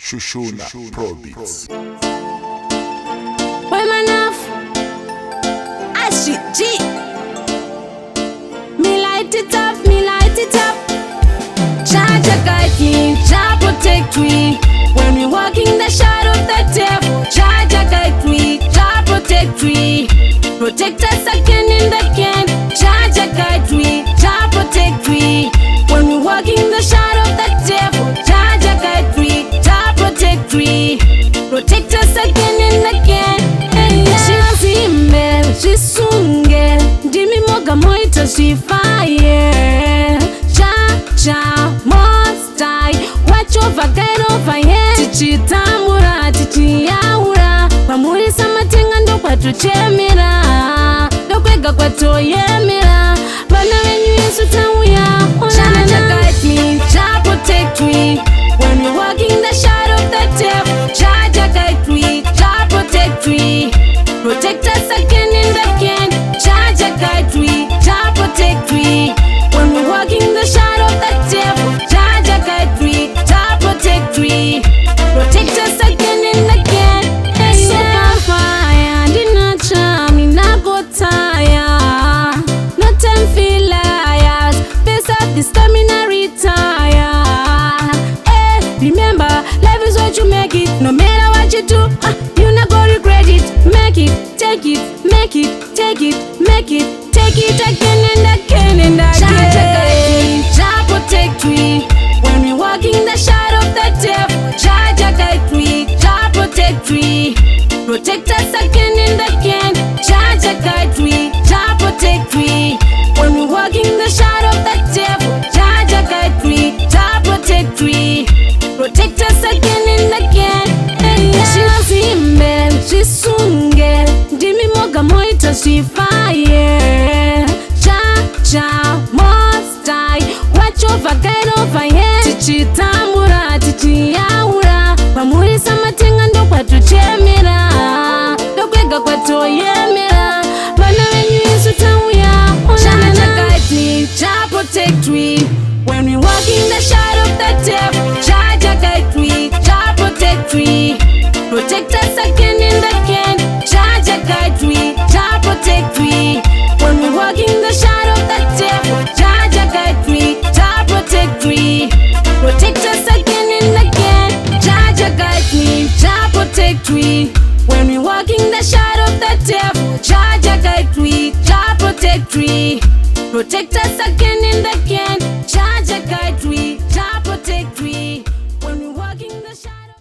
Shushuna Pro Beats. Why man off? Ashit G. Me light it up, me light it up. Charge a guide me, Jah protect we. When we walk in the shadow of the devil, Charge a guide me, Jah protect we. Protect us again in the can. Charge a guide we, Jah protect we. When we walk in the shadow of the devil, Charge a guide we, Jah protect we. Protect us again and again. Shizimbe, shisunge, ndimi moga moita shifaye. Cha, most high, watch over, guide over here. Tichitamura, tichiyaura, pamuri samatenga ndo kwatuchemera, ndokwega kwatoyemera, bana wenyu Yesu tawuya. Cha guide me, Cha protect me. When we walk in the shadow of the devil, Cha guide me, Cha protect me. Protect us again in the can. Cha guide me, Cha protect me. When we walk in the shadow of the devil, Cha guide me, Cha protect me. Protect us again in the can. Super fire, dinner charm, inago tire. No time for liars, face up the stamina retire. Remember, life is what you make it. No matter what you do, you not go regret it. Make it, take it, make it, take it, make it, take it again and again and again. Jah protect me. When we walk in the shadow of the devil, Jah guide me, Jah protect me. Protect us again and again. Jah guide me, Jah protect me. When we walk in the shadow of the devil, Jah guide me, Jah protect me. Protect us again and again. Shizimbe, shisunge, ndimi moga moita shifaye. Cha, most high, watch over, guide over here. Tichitamura, tichiyaura, pamuri samatenga ndo kwatuchemera, ndokwega kwatoyemera, bana wenyu Yesu tawuya. Cha guide me, Cha protect me. When we walk in the shadow of the devil, Cha guide me, Cha protect me. Protect us again in the can. Cha guide me, Cha protect me. When we walk in the shadow of the devil, Cha guide me, Cha protect me. Protect us again and again. Cha guide me, Cha protect me. When we walk in the shadow of the devil, Cha guide me, Cha protect me. Protect us again